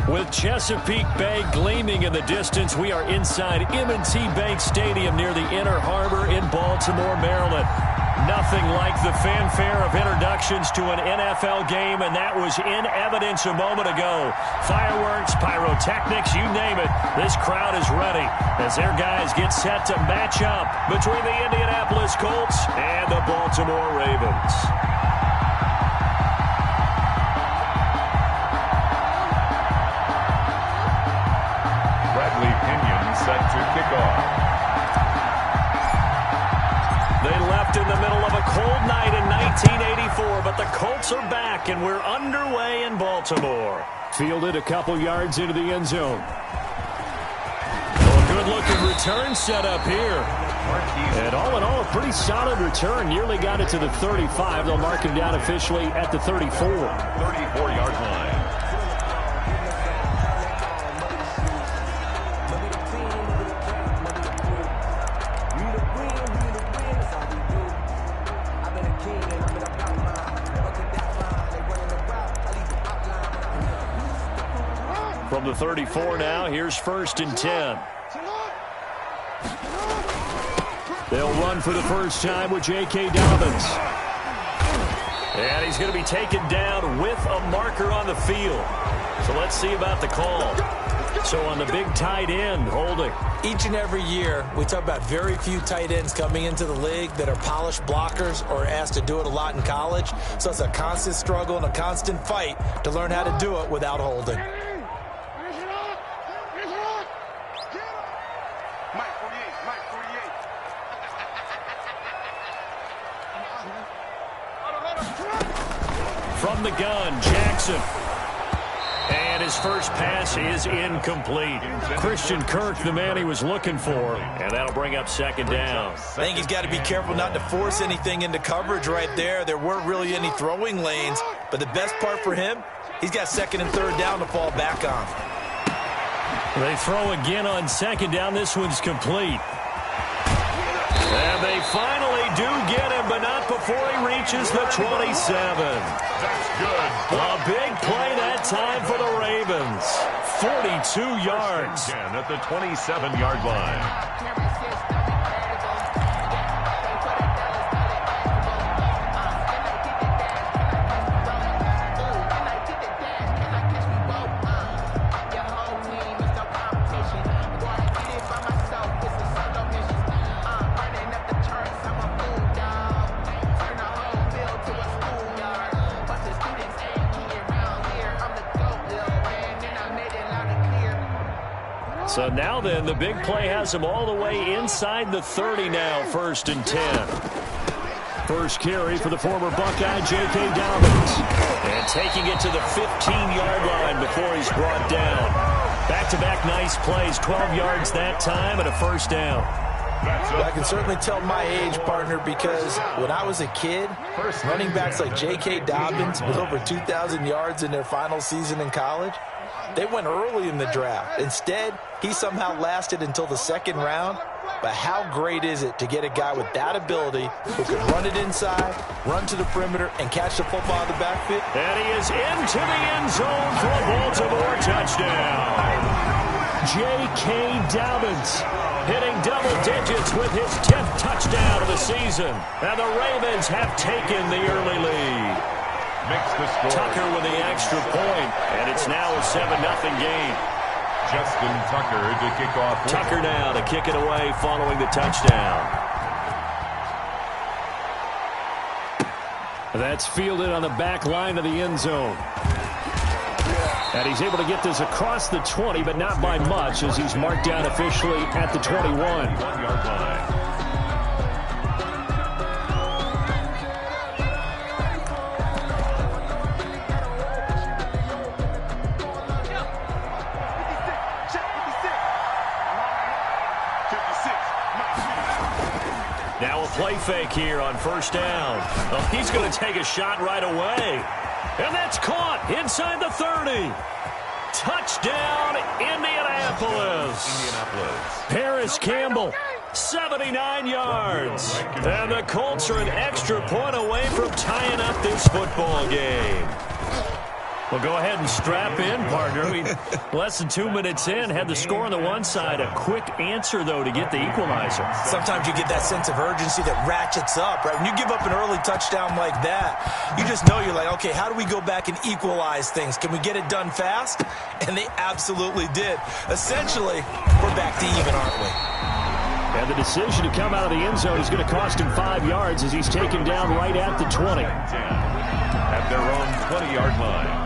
With Chesapeake Bay gleaming in the distance, we are inside M&T Bank Stadium near the Inner Harbor in Baltimore, Maryland. Nothing like the fanfare of introductions to an NFL game, and that was in evidence a moment ago. Fireworks, pyrotechnics, you name it. This crowd is ready as their guys get set to match up between the Indianapolis Colts and the Baltimore Ravens. Set to kick off. They left in the middle of a cold night in 1984, but the Colts are back, and we're underway in Baltimore. Fielded a couple yards into the end zone. A good-looking return set up here. And all in all, a pretty solid return. Nearly got it to the 35. They'll mark him down officially at the 34. 34-yard line. From the 34 now, here's 1st and 10. They'll run for the first time with J.K. Dobbins. And he's going to be taken down with a marker on the field. So let's see about the call. So on the big tight end, holding. Each and every year, we talk about very few tight ends coming into the league that are polished blockers or asked to do it a lot in college. So it's a constant struggle and a constant fight to learn how to do it without holding. From the gun, Jackson. And his first pass is incomplete. Christian Kirk, the man he was looking for, and that'll bring up 2nd down. I think he's got to be careful not to force anything into coverage right there. There weren't really any throwing lanes, but the best part for him, he's got 2nd and 3rd down to fall back on. They throw again on 2nd down. This one's complete. And they finally do get him, but not before he reaches the 27. That's good. A big play that time for the Ravens. 42 yards. At the 27-yard line. So now then, the big play has him all the way inside the 30 now, 1st and 10. First carry for the former Buckeye, J.K. Dobbins. And taking it to the 15-yard line before he's brought down. Back-to-back nice plays, 12 yards that time and a 1st down. I can certainly tell my age, partner, because when I was a kid, running backs like J.K. Dobbins with over 2,000 yards in their final season in college, they went early in the draft. Instead, he somehow lasted until the 2nd round. But how great is it to get a guy with that ability who can run it inside, run to the perimeter, and catch the football in the backfield? And he is into the end zone for a Baltimore touchdown. J.K. Dobbins hitting double digits with his 10th touchdown of the season. And the Ravens have taken the early lead. Makes the score. Tucker with the extra point, and it's now a 7-0 game. Justin Tucker to kick off. Tucker now to kick it away following the touchdown. That's fielded on the back line of the end zone. And he's able to get this across the 20, but not by much, as he's marked down officially at the 21. 1-yard line. Now a play fake here on 1st down. Oh, he's going to take a shot right away. And that's caught inside the 30. Touchdown, Indianapolis. Paris Campbell, 79 yards. And the Colts are an extra point away from tying up this football game. Well, go ahead and strap in, partner. Less than 2 minutes in, had the score on the one side. A quick answer, though, to get the equalizer. Sometimes you get that sense of urgency that ratchets up, right? When you give up an early touchdown like that, you just know you're like, okay, how do we go back and equalize things? Can we get it done fast? And they absolutely did. Essentially, we're back to even, aren't we? And the decision to come out of the end zone is going to cost him 5 yards as he's taken down right at the 20. At their own 20-yard line.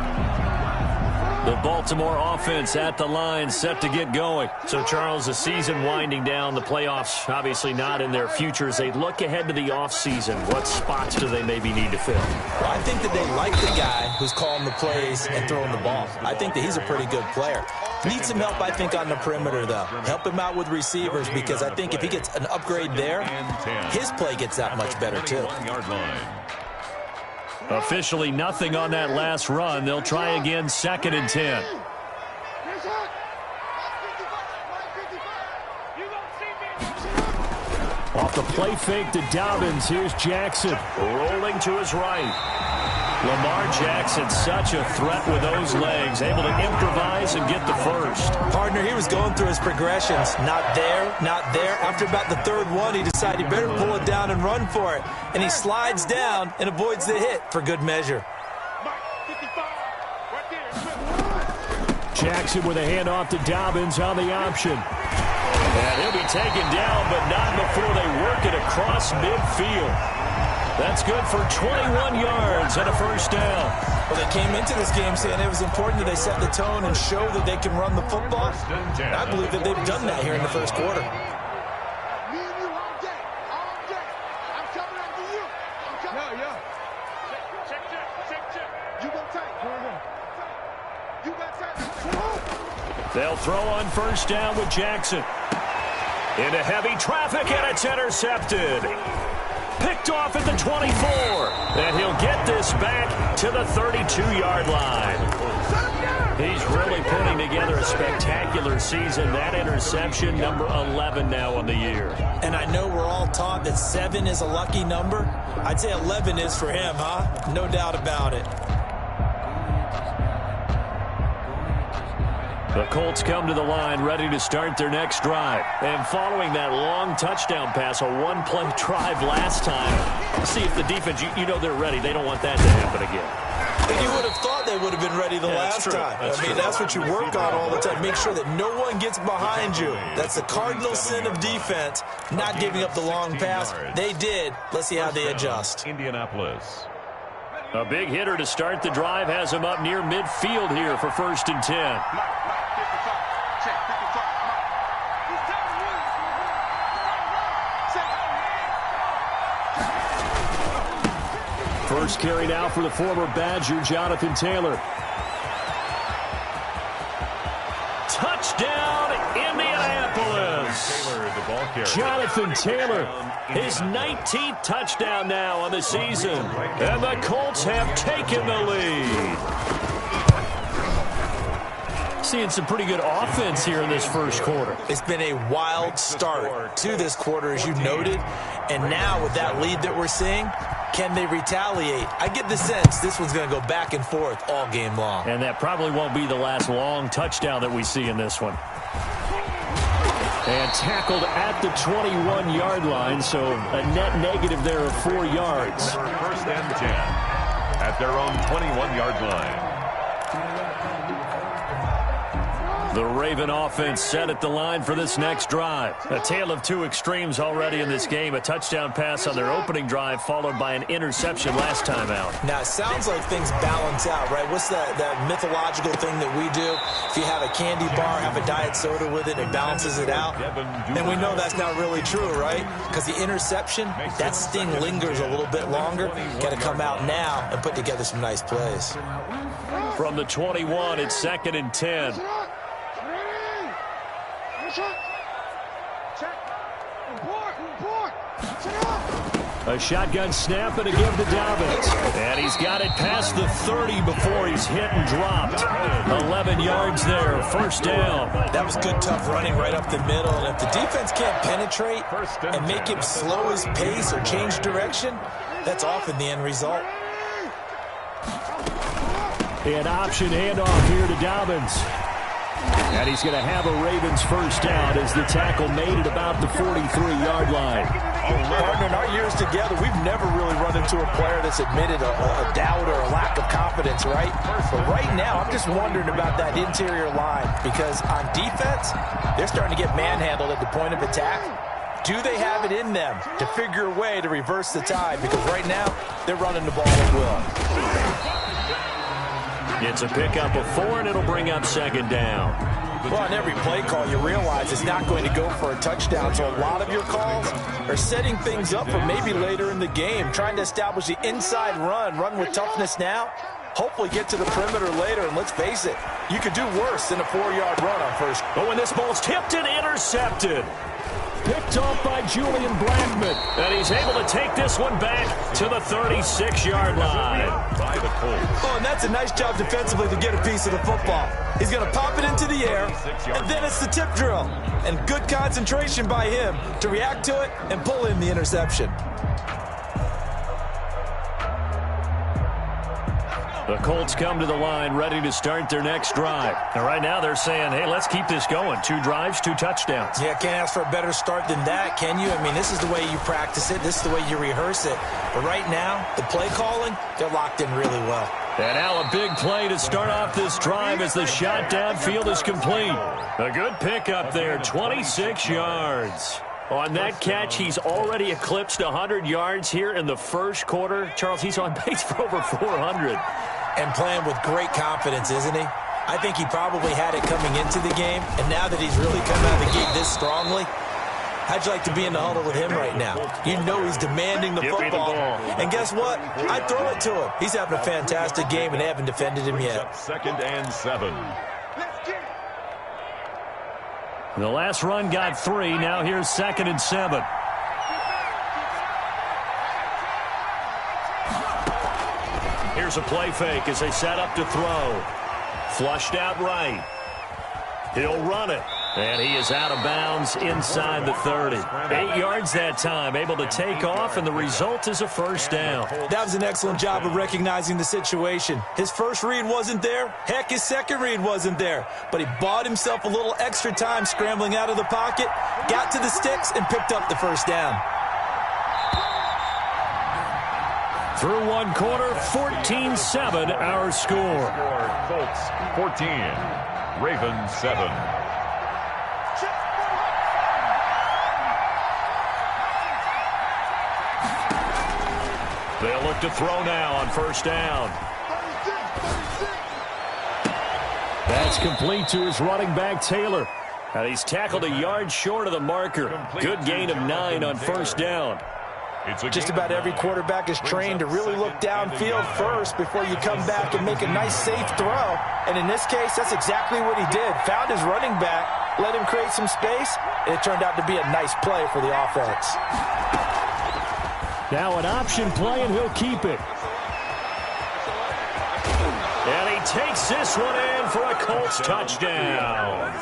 The Baltimore offense at the line, set to get going. So, Charles, the season winding down, the playoffs obviously not in their future. As they look ahead to the offseason, what spots do they maybe need to fill? Well, I think that they like the guy who's calling the plays and throwing the ball. I think that he's a pretty good player. Needs some help, I think, on the perimeter, though. Help him out with receivers, because I think if he gets an upgrade there, his play gets that much better, too. Officially nothing on that last run. They'll try again, 2nd and 10. Off the play fake to Dobbins. Here's Jackson rolling to his right. Lamar Jackson, such a threat with those legs, able to improvise and get the first. Partner, he was going through his progressions. Not there, not there. After about the third one, he decided he better pull it down and run for it. And he slides down and avoids the hit for good measure. Jackson with a handoff to Dobbins on the option. And he'll be taken down, but not before they work it across midfield. That's good for 21 yards and a first down. Well, they came into this game saying it was important that they set the tone and show that they can run the football. And I believe that they've done that here in the first quarter. They'll throw on first down with Jackson. Into heavy traffic, and it's intercepted. Picked off at the 24. And he'll get this back to the 32-yard line. He's really putting together a spectacular season. That interception, number 11 now on the year. And I know we're all taught that 7 is a lucky number. I'd say 11 is for him, huh? No doubt about it. The Colts come to the line ready to start their next drive. And following that long touchdown pass, a one-play drive last time, see if the defense, you know they're ready. They don't want that to happen again. And you would have thought they would have been ready the last time. That's what you work on all the time. Make sure that no one gets behind you. That's the cardinal sin of defense, not giving up the long pass. They did. Let's see how they adjust. Indianapolis. A big hitter to start the drive has him up near midfield here for 1st and 10. First carry now for the former Badger, Jonathan Taylor. Touchdown, Indianapolis. Jonathan Taylor, his 19th touchdown now on the season. And the Colts have taken the lead. Seeing some pretty good offense here in this first quarter. It's been a wild start to this quarter, as you noted. And now with that lead that we're seeing, can they retaliate? I get the sense this one's going to go back and forth all game long. And that probably won't be the last long touchdown that we see in this one. And tackled at the 21-yard line, so a net negative there of 4 yards. 1st and 10 at their own 21-yard line. The Raven offense set at the line for this next drive. A tale of two extremes already in this game. A touchdown pass on their opening drive, followed by an interception last time out. Now, it sounds like things balance out, right? What's that mythological thing that we do? If you have a candy bar, have a diet soda with it, it balances it out. And we know that's not really true, right? Because the interception, that sting lingers a little bit longer. Got to come out now and put together some nice plays. From the 21, it's 2nd and 10. A shotgun snap and a give to Dobbins. And he's got it past the 30 before he's hit and dropped. 11 yards there, 1st down. That was good, tough running right up the middle. And if the defense can't penetrate and make him slow his pace or change direction, that's often the end result. An option handoff here to Dobbins. And he's going to have a Ravens first down as the tackle made at about the 43-yard line. Partner, in our years together, we've never really run into a player that's admitted a doubt or a lack of confidence, right? But right now, I'm just wondering about that interior line because on defense, they're starting to get manhandled at the point of attack. Do they have it in them to figure a way to reverse the tide? Because right now, they're running the ball at will. It's a pickup of 4, and it'll bring up second down. Well, on every play call, you realize it's not going to go for a touchdown. So a lot of your calls are setting things up for maybe later in the game, trying to establish the inside run with toughness now, hopefully get to the perimeter later. And let's face it, you could do worse than a 4-yard run on first. Oh, and this ball's tipped and intercepted. Picked off by Julian Blackman. And he's able to take this one back to the 36-yard line. By the Colts. Oh, and that's a nice job defensively to get a piece of the football. He's going to pop it into the air, and then it's the tip drill. And good concentration by him to react to it and pull in the interception. The Colts come to the line ready to start their next drive. And right now they're saying, hey, let's keep this going. 2 drives, 2 touchdowns. Yeah, can't ask for a better start than that, can you? I mean, this is the way you practice it. This is the way you rehearse it. But right now, the play calling, they're locked in really well. And now a big play to start off this drive as the shot downfield is complete. A good pickup there, 26 yards. On that catch, he's already eclipsed 100 yards here in the first quarter. Charles, he's on pace for over 400. And playing with great confidence, isn't he? I think he probably had it coming into the game, and now that he's really come out of the gate this strongly, how'd you like to be in the huddle with him right now? You know he's demanding the football. And guess what? I'd throw it to him. He's having a fantastic game, and they haven't defended him yet. 2nd and 7. The last run got 3. Now here's 2nd and 7. Here's a play fake as they set up to throw. Flushed out right. He'll run it. And he is out of bounds inside the 30. 8 yards that time, able to take off, and the result is a first down. That was an excellent job of recognizing the situation. His first read wasn't there. Heck, his second read wasn't there. But he bought himself a little extra time scrambling out of the pocket, got to the sticks, and picked up the first down. Through one quarter, 14-7 our score. Colts 14, Ravens 7. They'll look to throw now on first down. That's complete to his running back, Taylor. And he's tackled a yard short of the marker. Good gain of 9 on first down. Just about every quarterback is trained to really look downfield first before you come back and make a nice, safe throw. And in this case, that's exactly what he did. Found his running back, let him create some space, and it turned out to be a nice play for the offense. Now an option play, and he'll keep it. And he takes this one in for a Colts touchdown.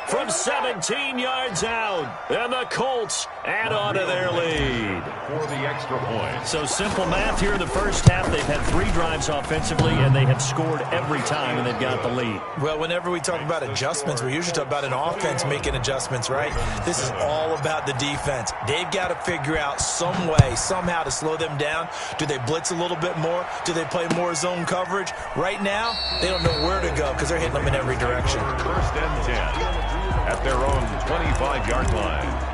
From 17 yards out, and the Colts add on to their lead. For the extra point. So simple math here in the first half. They've had 3 drives offensively, and they have scored every time, and they've got the lead. Well, whenever we talk about adjustments, we usually talk about an offense making adjustments, right? This is all about the defense. They've got to figure out some way, somehow to slow them down. Do they blitz a little bit more? Do they play more zone coverage? Right now, they don't know where to go because they're hitting them in every direction. 1st and 10. At their own 25-yard line.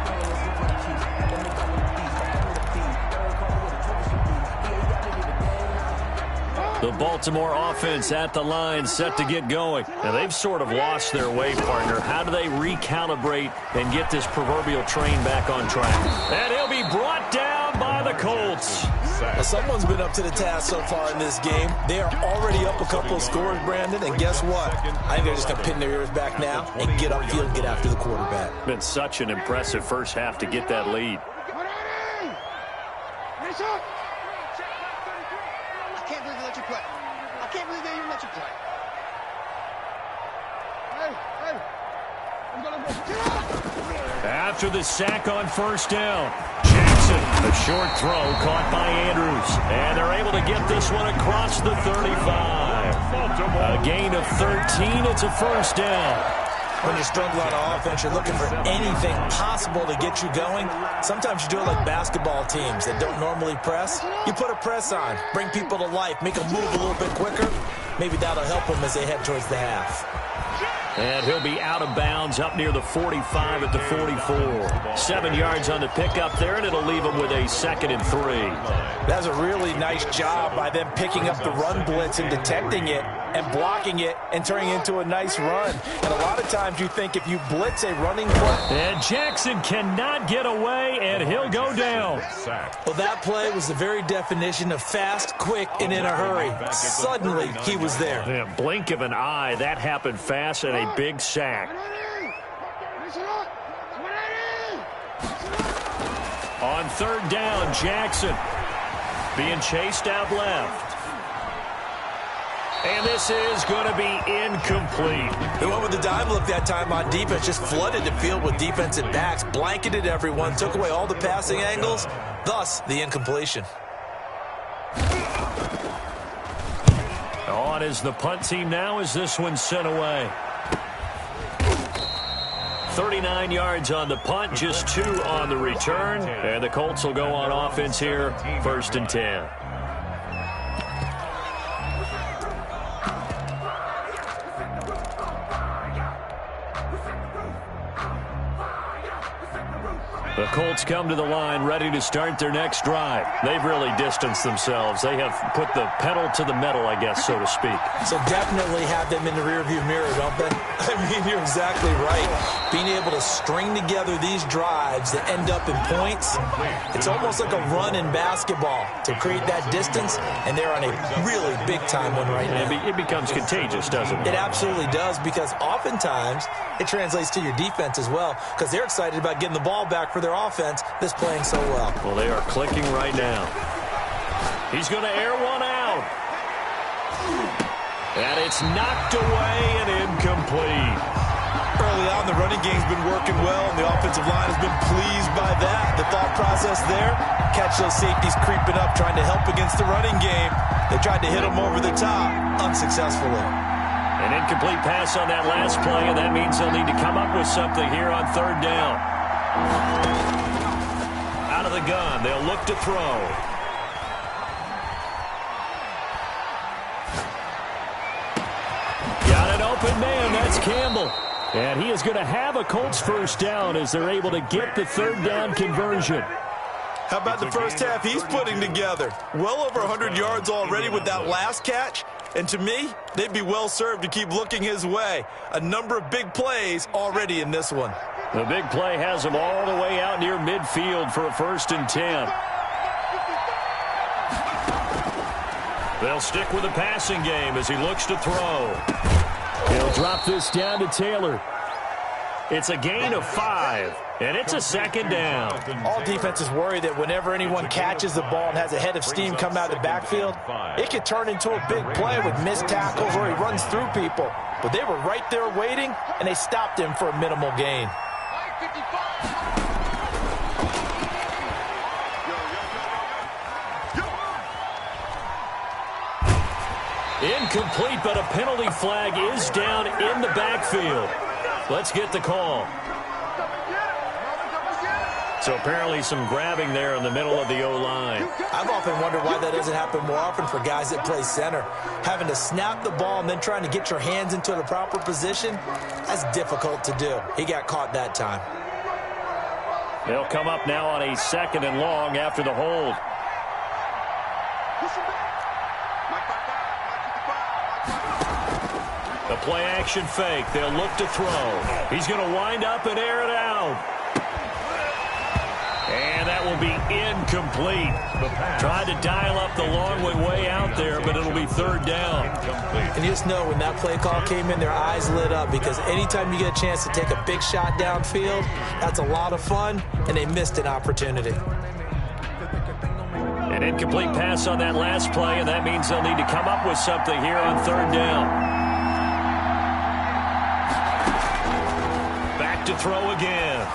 The Baltimore offense at the line, set to get going. Now, they've sort of lost their way, partner. How do they recalibrate and get this proverbial train back on track? And he'll be brought down by the Colts. Now, someone's been up to the task so far in this game. They are already up a couple of scores, Brandon, and guess what? I think they're just going to pin their ears back now and get upfield and get after the quarterback. Been such an impressive first half to get that lead. I can't believe they let you play. I can't believe they even let you play. After the sack on first down, Jackson Jackson. A short throw caught by Andrews. And they're able to get this one across the 35. A gain of 13. It's a first down. When you struggle on offense, you're looking for anything possible to get you going. Sometimes you do it like basketball teams that don't normally press. You put a press on, bring people to life, make them move a little bit quicker. Maybe that'll help them as they head towards the half. And he'll be out of bounds up near the 45 at the 44. 7 yards on the pickup there, and it'll leave him with a 2nd and 3. That's a really nice job by them picking up the run blitz and detecting it and blocking it and turning it into a nice run. And a lot of times you think if you blitz a running play. And Jackson cannot get away, and he'll go down. Well, that play was the very definition of fast, quick, and in a hurry. Suddenly, he was there. Yeah, blink of an eye, that happened fast, and a big sack. On 3rd down, Jackson being chased out left. And this is going to be incomplete. He went with the dime look that time on defense, just flooded the field with defensive backs, blanketed everyone, took away all the passing angles, thus the incompletion. On is the punt team now as this one's sent away. 39 yards on the punt, just 2 on the return. And the Colts will go on offense here, 1st and 10. The Colts come to the line ready to start their next drive. They've really distanced themselves. They have put the pedal to the metal, I guess, so to speak. So definitely have them in the rearview mirror, don't they? I mean, you're exactly right. Being able to string together these drives that end up in points, it's almost like a run in basketball to create that distance, and they're on a really big-time one right now. It becomes contagious, doesn't it? It absolutely does, because oftentimes it translates to your defense as well, because they're excited about getting the ball back for their offense that's playing so well. Well, they are clicking right now. He's going to air one out. And it's knocked away and incomplete. Early on, the running game's been working well, and the offensive line has been pleased by that. The thought process there, catch those safeties creeping up, trying to help against the running game. They tried to hit them over the top, unsuccessfully. An incomplete pass on that last play, and that means they'll need to come up with something here on 3rd down. Out of the gun, they'll look to throw. Got an open man, that's Campbell. And he is going to have a Colts 1st down as they're able to get the 3rd down conversion. How about the first half he's putting together? Well over 100 yards already with that last catch. And to me, they'd be well served to keep looking his way. A number of big plays already in this one. The big play has him all the way out near midfield for a 1st and 10. They'll stick with the passing game as he looks to throw. He'll drop this down to Taylor. It's a gain of 5, and it's a 2nd down. All defenses worry that whenever anyone catches the ball and has a head of steam come out of the backfield, it could turn into a big play with missed tackles where he runs through people. But they were right there waiting, and they stopped him for a minimal gain. Incomplete, but a penalty flag is down in the backfield. Let's get the call. So apparently some grabbing there in the middle of the O-line. I've often wondered why that doesn't happen more often for guys that play center. Having to snap the ball and then trying to get your hands into the proper position, that's difficult to do. He got caught that time. They'll come up now on a 2nd and long after the hold. The play action fake. They'll look to throw. He's going to wind up and air it out. And that will be incomplete. Tried to dial up the long way out there, but it'll be 3rd down. And you just know when that play call came in, their eyes lit up, because anytime you get a chance to take a big shot downfield, that's a lot of fun, and they missed an opportunity. An incomplete pass on that last play, and that means they'll need to come up with something here on 3rd down. Back to throw again.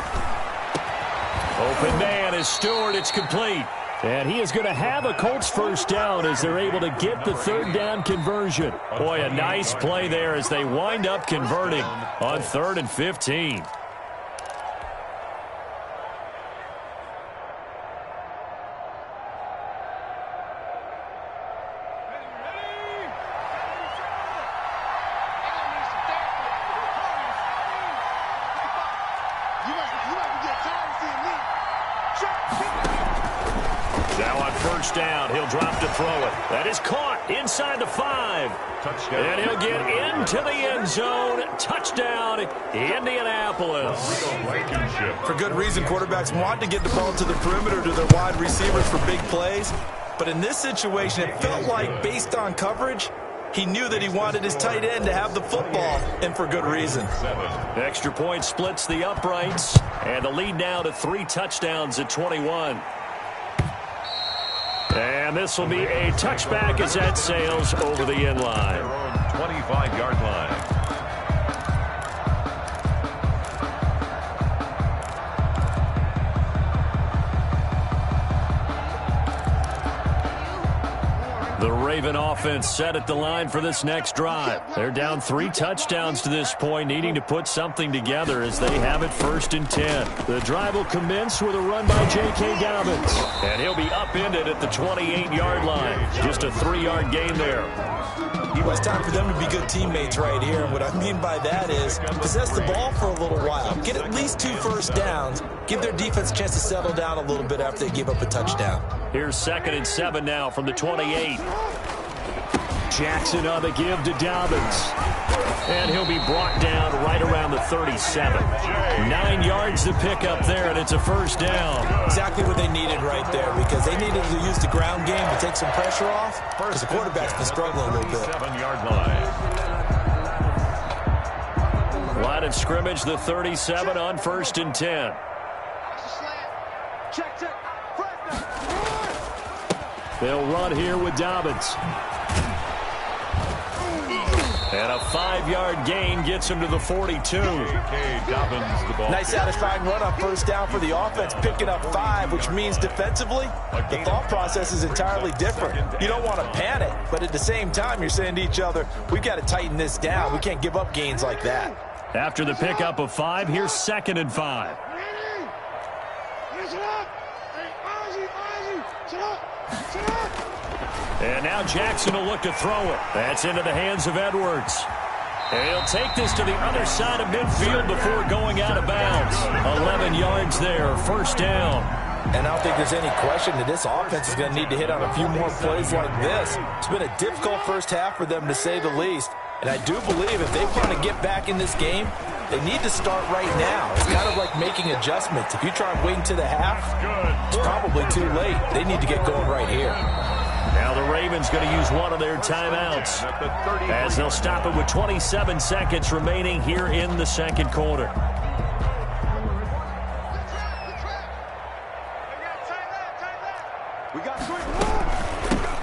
Open man is Stewart. It's complete. And he is going to have a Colts first down as they're able to get the third down conversion. Boy, a nice play there as they wind up converting on 3rd and 15. Now on first down, he'll drop to throw it. That is caught inside the 5. Touchdown. And he'll get into the end zone. Touchdown, Indianapolis. For good reason, quarterbacks want to get the ball to the perimeter to their wide receivers for big plays. But in this situation, it felt like, based on coverage, he knew that he wanted his tight end to have the football, and for good reason. Extra point splits the uprights, and the lead now to 3 touchdowns at 21. And this will be a touchback as that sails over the end line. 25-yard line. The Raven offense set at the line for this next drive. They're down 3 touchdowns to this point, needing to put something together as they have it 1st and 10. The drive will commence with a run by J.K. Dobbins. And he'll be upended at the 28-yard line. Just a 3-yard gain there. It's time for them to be good teammates right here. And what I mean by that is possess the ball for a little while. Get at least 2 first downs. Give their defense a chance to settle down a little bit after they give up a touchdown. Here's 2nd and 7 now from the 28. Jackson on the give to Dobbins. And he'll be brought down right around the 37. 9 yards to pick up there, and it's a first down. Exactly what they needed right there, because they needed to use the ground game to take some pressure off, because the quarterback's been struggling a little bit. 7-yard line. Line of scrimmage, the 37 on 1st and 10. They'll run here with Dobbins. And a 5-yard gain gets him to the 42. Dobbins, the ball. Nice satisfying run on first down for the offense, picking up 5, which means defensively, the thought process is entirely different. You don't want to panic, but at the same time, you're saying to each other, we've got to tighten this down. We can't give up gains like that. After the pickup of 5, here's 2nd and 5. And now Jackson will look to throw it. That's into the hands of Edwards. And he'll take this to the other side of midfield before going out of bounds. 11 yards there, first down. And I don't think there's any question that this offense is going to need to hit on a few more plays like this. It's been a difficult first half for them, to say the least. And I do believe if they want to get back in this game, they need to start right now. It's kind of like making adjustments. If you try and wait until the half, it's probably too late. They need to get going right here. Now the Ravens going to use one of their timeouts as they'll stop it with 27 seconds remaining here in the 2nd quarter.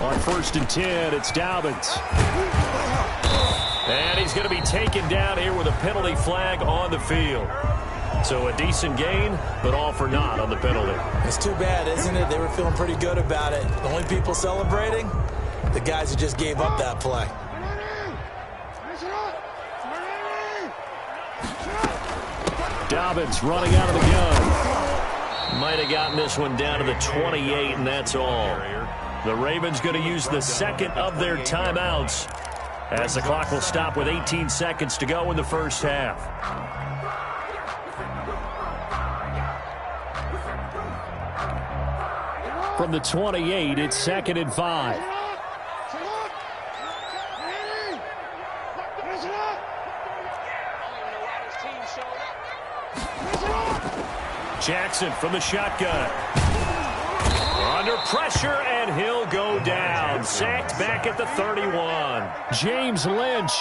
On 1st and 10, it's Dobbins. And he's going to be taken down here with a penalty flag on the field. So a decent gain, but all for naught on the penalty. It's too bad, isn't it? They were feeling pretty good about it. The only people celebrating, the guys who just gave up that play. Dobbins running out of the gun. Might have gotten this one down to the 28, and that's all. The Ravens going to use the 2nd of their timeouts as the clock will stop with 18 seconds to go in the first half. From the 28, it's 2nd and 5. Jackson from the shotgun. Under pressure, and he'll go down. Sacked back at the 31. James Lynch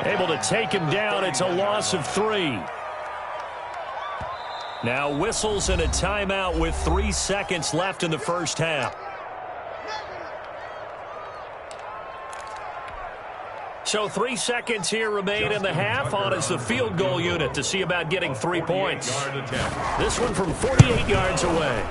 able to take him down. It's a loss of 3. Now whistles and a timeout with 3 seconds left in the first half. So 3 seconds here remain in the half. On is the field goal unit to see about getting 3 points. This one from 48 yards away.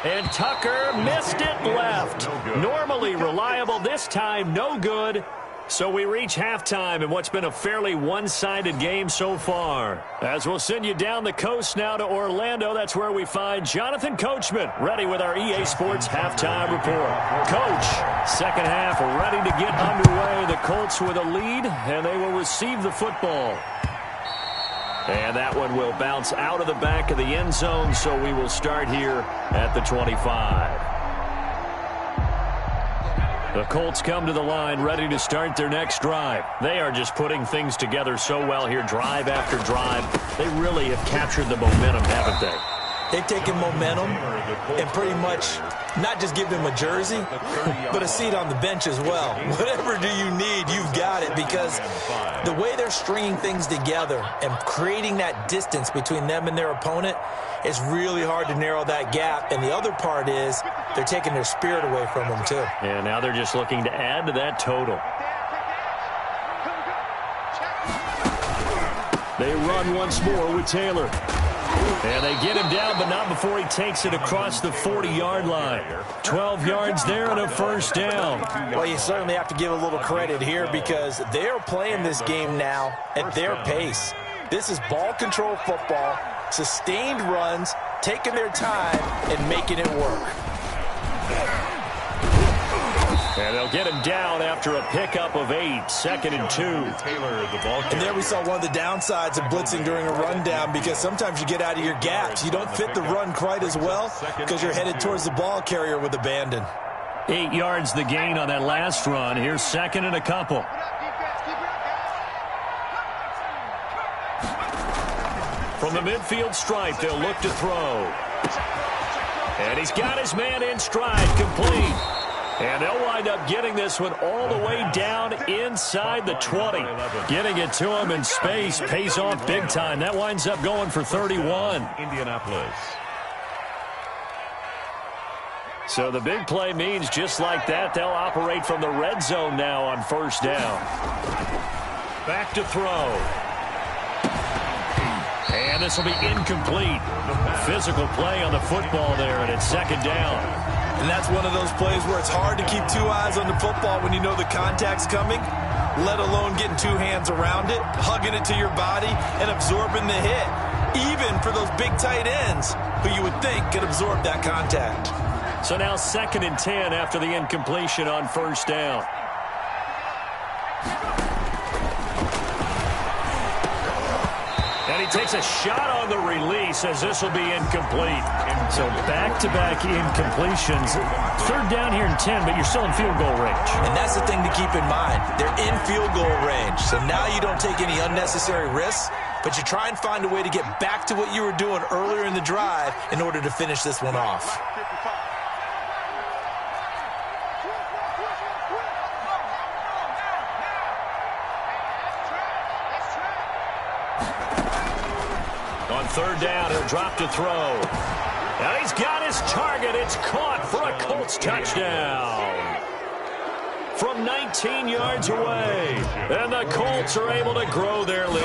And Tucker missed it left. Normally reliable, this time no good. So we reach halftime in what's been a fairly one-sided game so far. As we'll send you down the coast now to Orlando, that's where we find Jonathan Coachman, ready with our EA Sports halftime report. Coach, second half ready to get underway. The Colts with a lead, and they will receive the football. And that one will bounce out of the back of the end zone, so we will start here at the 25. The Colts come to the line ready to start their next drive. They are just putting things together so well here, drive after drive. They really have captured the momentum, haven't they? They've taken momentum and pretty much not just give them a jersey, but a seat on the bench as well. Whatever do you need, you've got it, because the way they're stringing things together and creating that distance between them and their opponent, it's really hard to narrow that gap. And the other part is they're taking their spirit away from them, too. And now they're just looking to add to that total. They run once more with Taylor. And they get him down, but not before he takes it across the 40-yard line. 12 yards there and a first down. Well, you certainly have to give a little credit here because they're playing this game now at their pace. This is ball control football, sustained runs, taking their time and making it work. And they'll get him down after a pickup of 8, 2nd and 2. And there we saw one of the downsides of blitzing during a rundown, because sometimes you get out of your gaps. You don't fit the run quite as well because you're headed towards the ball carrier with abandon. 8 yards the gain on that last run. Here's 2nd and a couple. From the midfield stripe, they'll look to throw. And he's got his man in stride, complete. And they'll wind up getting this one all the way down inside the 20. Getting it to him in space pays off big time. That winds up going for 31. Indianapolis. So the big play means just like that, they'll operate from the red zone now on first down. Back to throw. And this will be incomplete. Physical play on the football there, and it's 2nd down. And that's one of those plays where it's hard to keep 2 eyes on the football when you know the contact's coming, let alone getting 2 hands around it, hugging it to your body, and absorbing the hit, even for those big tight ends who you would think could absorb that contact. So now 2nd and 10 after the incompletion on first down. And he takes a shot on the release as this will be incomplete. So back-to-back incompletions. 3rd down here and 10, but you're still in field goal range. And that's the thing to keep in mind. They're in field goal range. So now you don't take any unnecessary risks, but you try and find a way to get back to what you were doing earlier in the drive in order to finish this one off. On 3rd down, he'll drop to throw. And he's got his target. It's caught for a Colts touchdown. From 19 yards away. And the Colts are able to grow their lead.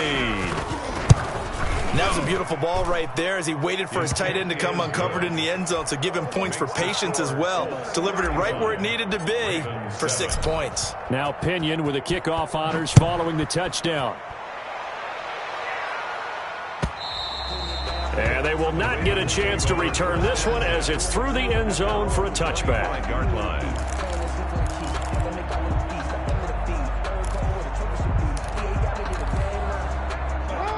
And that was a beautiful ball right there as he waited for his tight end to come uncovered in the end zone, so give him points for patience as well. Delivered it right where it needed to be for 6 points. Now Pinion with the kickoff honors following the touchdown. And they will not get a chance to return this one as it's through the end zone for a touchback. Yard line.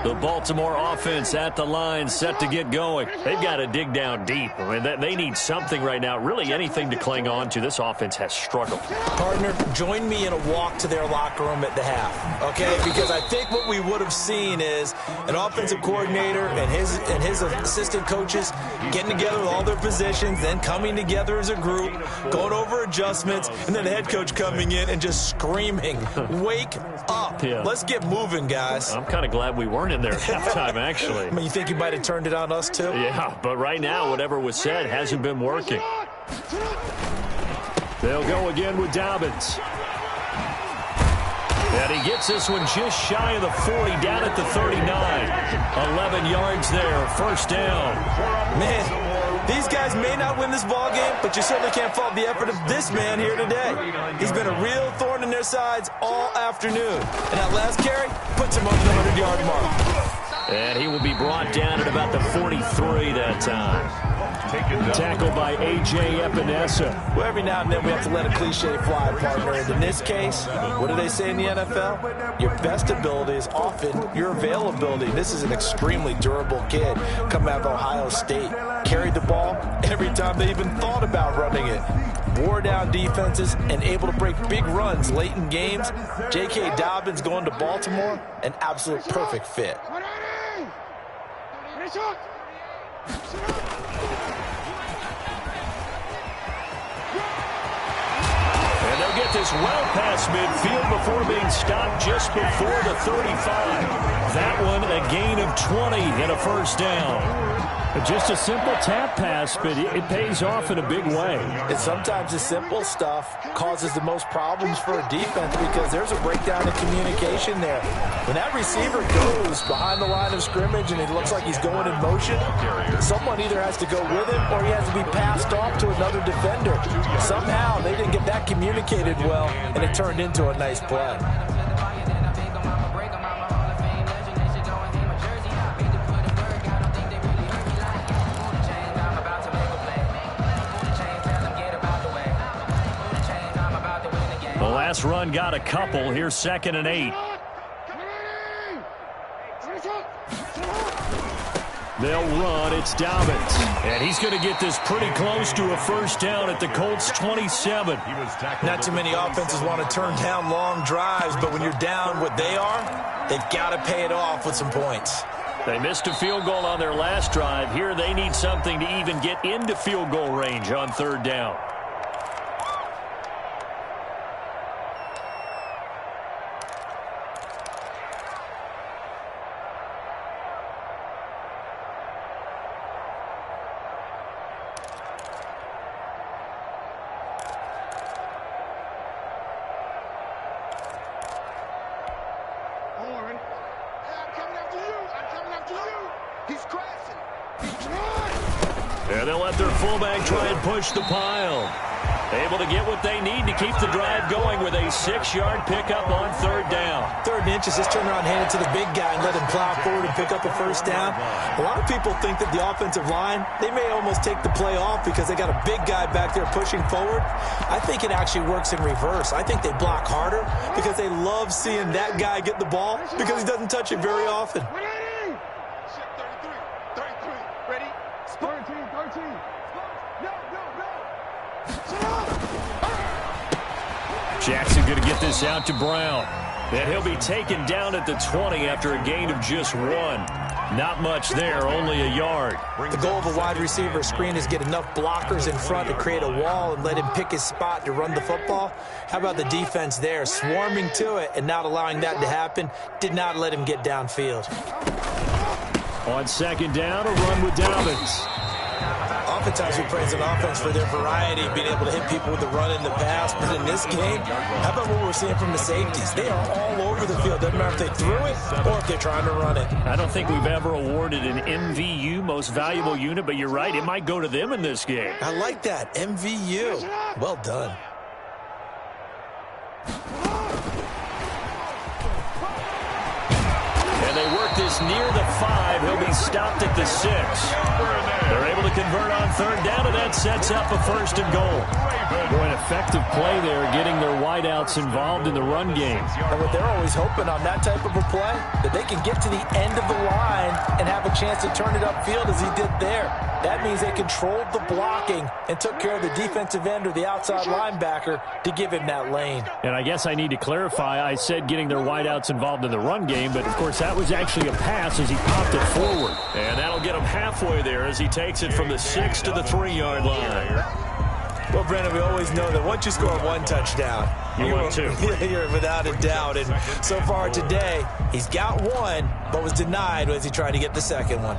The Baltimore offense at the line set to get going. They've got to dig down deep. I mean, they need something right now, really anything to cling on to. This offense has struggled. Partner, join me in a walk to their locker room at the half, okay? Because I think what we would have seen is an offensive coordinator and his assistant coaches getting together with all their positions, then coming together as a group, going over adjustments, and then the head coach coming in and just screaming, wake up. Yeah. Let's get moving, guys. I'm kind of glad we weren't in there at halftime, actually. I mean, you think you might have turned it on us, too? Yeah, but right now, whatever was said hasn't been working. They'll go again with Dobbins. And he gets this one just shy of the 40, down at the 39. 11 yards there, first down. Man, these guys may not win this ball game, but you certainly can't fault the effort of this man here today. He's been a real thorn in their sides all afternoon. And that last carry puts him over the 100-yard mark. And he will be brought down at about the 43 that time. Tackled by A.J. Epinesa. Well, every now and then we have to let a cliche fly, partner. And in this case, what do they say in the NFL? Your best ability is often your availability. This is an extremely durable kid coming out of Ohio State. Carried the ball every time they even thought about running it. Wore down defenses and able to break big runs late in games. J.K. Dobbins going to Baltimore, an absolute perfect fit. And they'll get this well past midfield before being stopped just before the 35. That one a gain of 20 and a first down. Just a simple tap pass, but it pays off in a big way. And sometimes the simple stuff causes the most problems for a defense because there's a breakdown in communication there. When that receiver goes behind the line of scrimmage and it looks like he's going in motion, someone either has to go with him or he has to be passed off to another defender. Somehow they didn't get that communicated well, and it turned into a nice play. Last run got a couple. Here's 2nd and 8. They'll run. It's Dobbins. And he's going to get this pretty close to a first down at the Colts 27. Not too many offenses want to turn down long drives, but when you're down what they are, they've got to pay it off with some points. They missed a field goal on their last drive. Here they need something to even get into field goal range on 3rd down. And they'll let their fullback try and push the pile. Able to get what they need to keep the drive going with a 6-yard pickup on 3rd down. 3rd and inches, just turn around, hand it to the big guy, and let him plow forward and pick up a first down. A lot of people think that the offensive line, they may almost take the play off because they got a big guy back there pushing forward. I think it actually works in reverse. I think they block harder because they love seeing that guy get the ball because he doesn't touch it very often. Jackson going to get this out to Brown. And he'll be taken down at the 20 after a gain of just 1. Not much there, only a yard. The goal of a wide receiver screen is get enough blockers in front to create a wall and let him pick his spot to run the football. How about the defense there, swarming to it and not allowing that to happen? Did not let him get downfield. On 2nd down, a run with Dobbins. Oftentimes we praise an offense for their variety, being able to hit people with the run and the pass. But in this game, how about what we're seeing from the safeties? They are all over the field. Doesn't matter if they threw it or if they're trying to run it. I don't think we've ever awarded an MVU, most valuable unit, but you're right. It might go to them in this game. I like that. MVU. Well done. And they work this near the 5. He'll be stopped at the 6. They're able to convert on 3rd down, and that sets up a 1st and goal. Boy, an effective play there, getting their wideouts involved in the run game. And what they're always hoping on that type of a play, that they can get to the end of the line and have a chance to turn it upfield as he did there. That means they controlled the blocking and took care of the defensive end or the outside linebacker to give him that lane. And I guess I need to clarify, I said getting their wideouts involved in the run game, but of course that was actually a pass as he popped it forward. And that'll get him halfway there as he takes it from the 6 to the 3-yard line. Well, Brennan, we always know that once you score 1 touchdown, you win 2. You're without a doubt. And so far today, he's got 1, but was denied as he tried to get the 2nd one.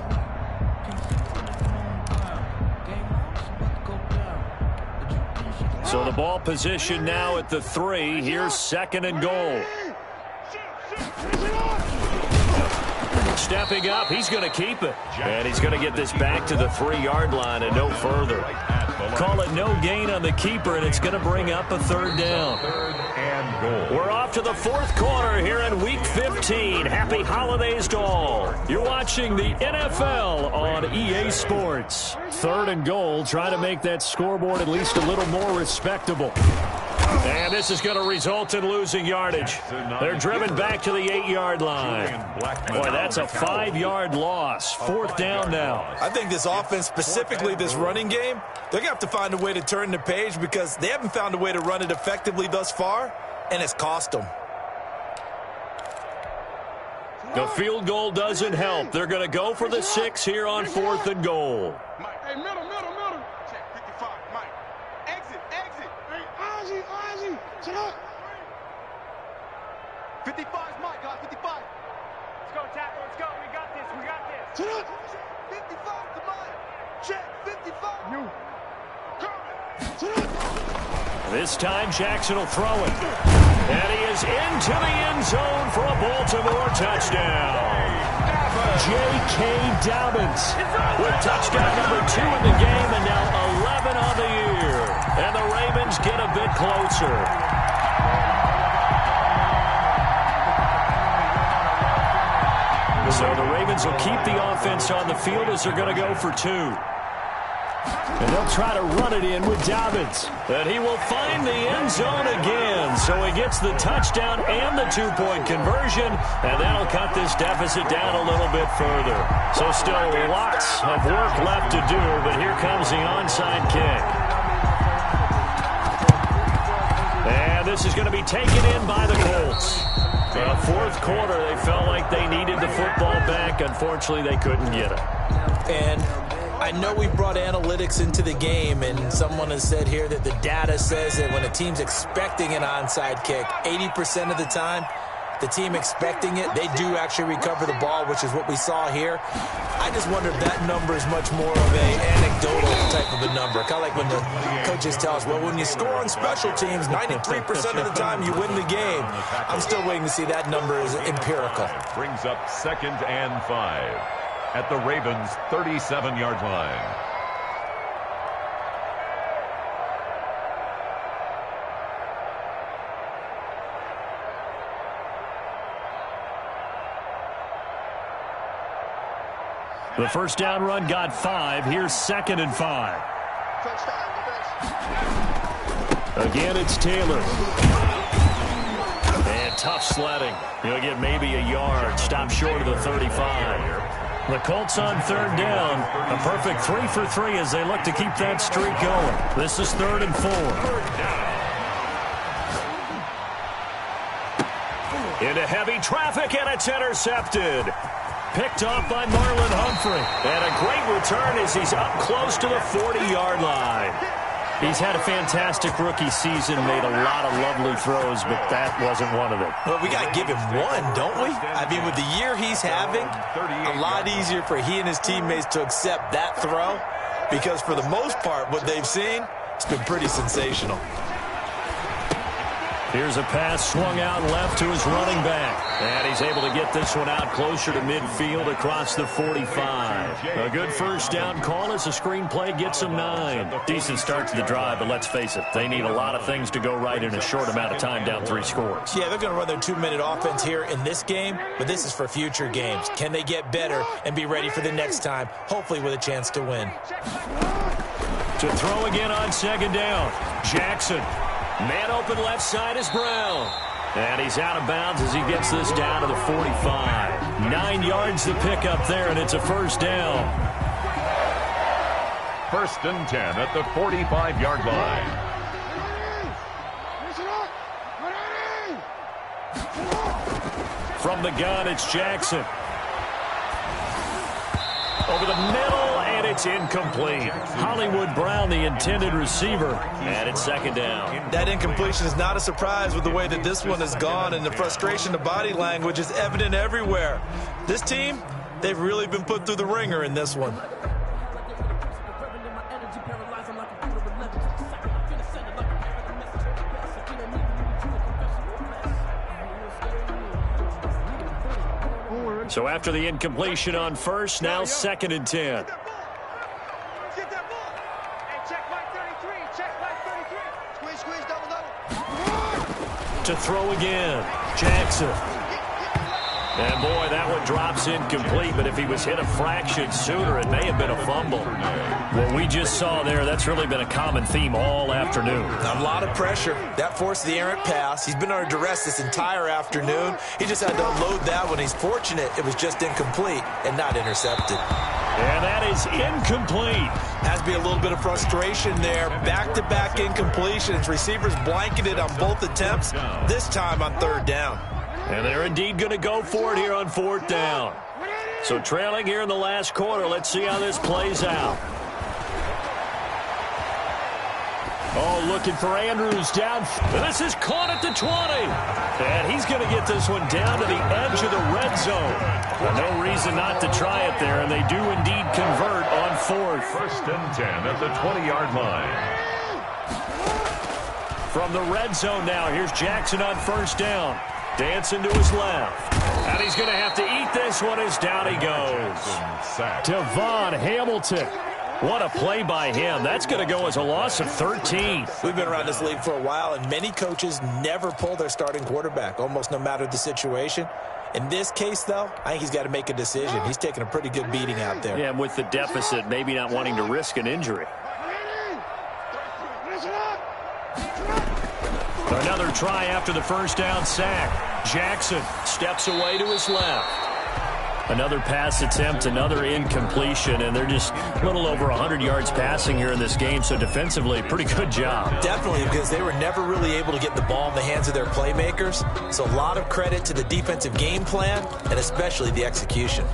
So the ball position now at the 3. Here's 2nd and goal. Stepping up, he's going to keep it. And he's going to get this back to the 3-yard line and no further. Call it no gain on the keeper, and it's going to bring up a 3rd down. We're off to the 4th quarter here in Week 15. Happy holidays to all. You're watching the NFL on EA Sports. 3rd and goal, trying to make that scoreboard at least a little more respectable. And this is going to result in losing yardage. They're driven back to the 8-yard line. Boy, that's a 5-yard loss. 4th down now. I think this offense, specifically this running game, they're going to have to find a way to turn the page because they haven't found a way to run it effectively thus far, and it's cost them. The field goal doesn't help. They're going to go for the 6 here on 4th and goal. Hey, middle. Check 55, Mike. Exit. Hey, Ozzy. Shut up. 55's Mike, guys, 55. Let's go, tackle, let's go. We got this. Shut up. 55 to Mike. Check 55. You. Shut up. This time Jackson will throw it. And he is into the end zone for a Baltimore touchdown. J.K. Dobbins with touchdown number 2 in the game and now 11 on the year. And the Ravens get a bit closer. So the Ravens will keep the offense on the field as they're going to go for 2. And they'll try to run it in with Dobbins. And he will find the end zone again. So he gets the touchdown and the 2-point conversion. And that'll cut this deficit down a little bit further. So still lots of work left to do. But here comes the onside kick. And this is going to be taken in by the Colts. 4th quarter, they felt like they needed the football back. Unfortunately, they couldn't get it. And I know we brought analytics into the game, and someone has said here that the data says that when a team's expecting an onside kick, 80% of the time, the team expecting it, they do actually recover the ball, which is what we saw here. I just wonder if that number is much more of a anecdotal type of a number. Kind of like when the coaches tell us, well, when you score on special teams, 93% of the time you win the game. I'm still waiting to see that number is empirical. Brings up 2nd and 5 at the Ravens' 37-yard line. The 1st down run got 5. Here's 2nd and 5. Again, it's Taylor. And tough sledding. He'll get maybe a yard. Stop short of the 35. The Colts on 3rd down. A perfect 3 for 3 as they look to keep that streak going. This is 3rd and 4. Into heavy traffic, and it's intercepted. Picked off by Marlon Humphrey. And a great return as he's up close to the 40-yard line. He's had a fantastic rookie season, made a lot of lovely throws, but that wasn't one of them. Well, we got to give him one, don't we? I mean, with the year he's having, a lot easier for he and his teammates to accept that throw because for the most part, what they've seen, it's been pretty sensational. Here's a pass swung out left to his running back. And he's able to get this one out closer to midfield across the 45. A good 1st down call as the screenplay gets him 9. Decent start to the drive, but let's face it, they need a lot of things to go right in a short amount of time down 3 scores. Yeah, they're going to run their 2-minute offense here in this game, but this is for future games. Can they get better and be ready for the next time, hopefully with a chance to win? To throw again on 2nd down. Jackson. Man open left side is Brown. And he's out of bounds as he gets this down to the 45. 9 yards to pick up there, and it's a 1st down. 1st and 10 at the 45-yard line. From the gun, it's Jackson. Over the middle, and it's incomplete. Hollywood Brown, the intended receiver, and it's 2nd down. That incompletion is not a surprise with the way that this one has gone, and the frustration of body language is evident everywhere. This team, they've really been put through the ringer in this one. So after the incompletion on first, now 2nd and 10. Get that ball. Hey, check right 33. Check right 33. Squeeze, double. To throw again, Jackson. And boy, that one drops incomplete, but if he was hit a fraction sooner, it may have been a fumble. What we just saw there, that's really been a common theme all afternoon. A lot of pressure. That forced the errant pass. He's been under duress this entire afternoon. He just had to unload that one. He's fortunate it was just incomplete and not intercepted. And that is incomplete. Has to be a little bit of frustration there. Back-to-back incompletions. Receivers blanketed on both attempts, this time on 3rd down. And they're indeed going to go for it here on 4th down. So trailing here in the last quarter. Let's see how this plays out. Oh, looking for Andrews down. This is caught at the 20. And he's going to get this one down to the edge of the red zone. No reason not to try it there, and they do indeed convert on 4th. 1st and 10 at the 20-yard line. From the red zone now, here's Jackson on 1st down. Dancing to his left. And he's going to have to eat this one as down he goes. Devon Hamilton. What a play by him. That's going to go as a loss of 13. We've been around this league for a while, and many coaches never pull their starting quarterback, almost no matter the situation. In this case, though, I think he's got to make a decision. He's taking a pretty good beating out there. Yeah, and with the deficit, maybe not wanting to risk an injury. Another try after the 1st down sack. Jackson steps away to his left. Another pass attempt, another incompletion, and they're just a little over 100 yards passing here in this game, so defensively, pretty good job. Definitely, because they were never really able to get the ball in the hands of their playmakers, so a lot of credit to the defensive game plan, and especially the execution.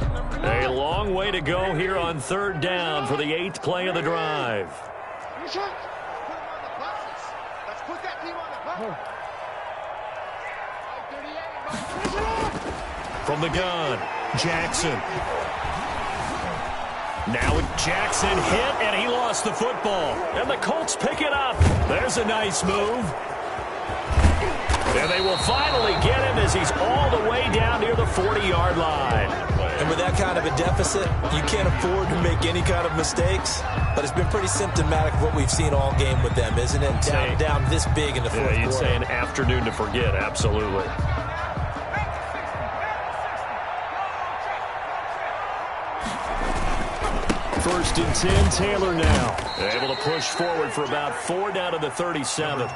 A long way to go here on 3rd down for the 8th play of the drive. From the gun, Jackson. Now Jackson hit, and he lost the football. And the Colts pick it up. There's a nice move. And they will finally get him as he's all the way down near the 40-yard line. And with that kind of a deficit, you can't afford to make any kind of mistakes. But it's been pretty symptomatic of what we've seen all game with them, isn't it? Down this big in the 4th quarter. You'd say an afternoon to forget, absolutely. First and 10, Taylor now. Able to push forward for about 4 down to the 37. I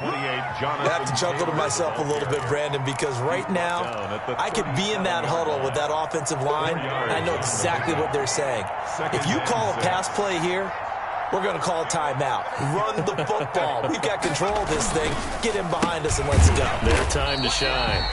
have to chuckle to myself a little bit, Brandon, because right now I could be in that huddle with that offensive line, and I know exactly what they're saying. If you call a pass play here, we're going to call a timeout. Run the football. We've got control of this thing. Get in behind us and let's go. Their time to shine.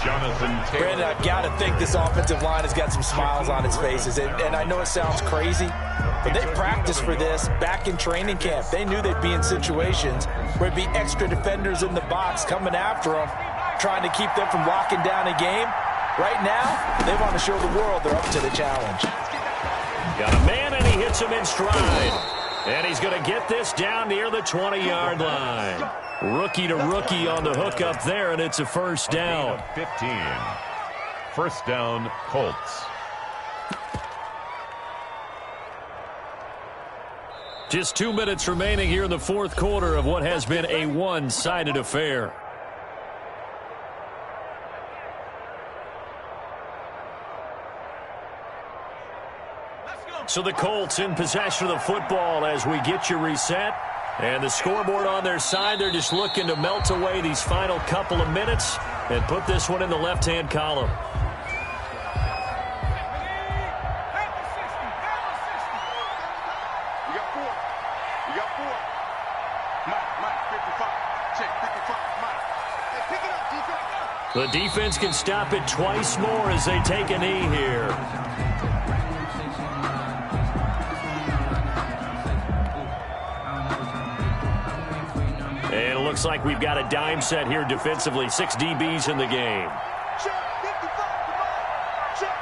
Brandon, I've got to think this offensive line has got some smiles on its faces. And I know it sounds crazy, but they practiced for this back in training camp. They knew they'd be in situations where there'd be extra defenders in the box coming after them, trying to keep them from locking down a game. Right now, they want to show the world they're up to the challenge. Got a man, and he hits him in stride. And he's going to get this down near the 20-yard line. Rookie to rookie on the hook up there, and it's a 1st down. 15. 1st down, Colts. Just 2 minutes remaining here in the 4th quarter of what has been a one-sided affair. So the Colts in possession of the football as we get you reset. And the scoreboard on their side, they're just looking to melt away these final couple of minutes and put this one in the left-hand column. You got 4. You got 4. Mike, 55. Check, 55. Mike. Hey, pick it up, defense. The defense can stop it twice more as they take a knee here. And it looks like we've got a dime set here defensively. 6 DBs in the game. Check, 55. Come on. Check,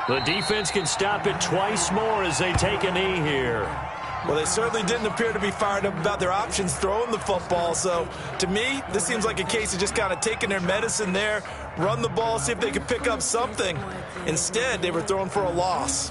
55. The defense can stop it twice more as they take a knee here. Well, they certainly didn't appear to be fired up about their options throwing the football. So, to me, this seems like a case of just kind of taking their medicine there, run the ball, see if they could pick up something. Instead, they were throwing for a loss.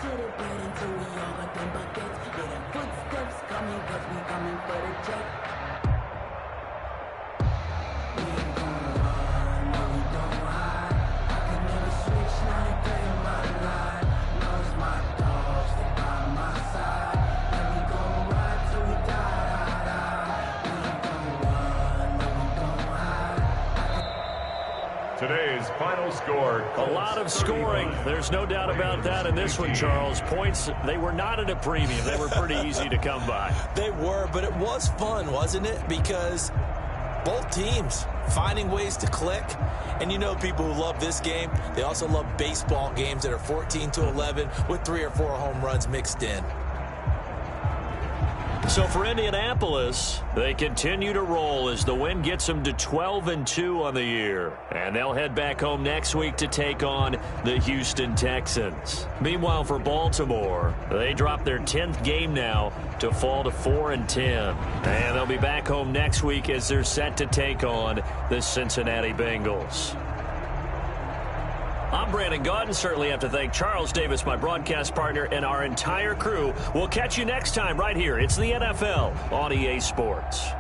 Today's final score. A lot of scoring. There's no doubt about that in this one, Charles. Points, they were not at a premium. They were pretty easy to come by. They were, but it was fun, wasn't it? Because both teams finding ways to click. And you know people who love this game, they also love baseball games that are 14-11 with 3 or 4 home runs mixed in. So for Indianapolis, they continue to roll as the win gets them to 12-2 on the year. And they'll head back home next week to take on the Houston Texans. Meanwhile, for Baltimore, they drop their 10th game now to fall to 4-10. And they'll be back home next week as they're set to take on the Cincinnati Bengals. I'm Brandon Gaudin. Certainly have to thank Charles Davis, my broadcast partner, and our entire crew. We'll catch you next time right here. It's the NFL on EA Sports.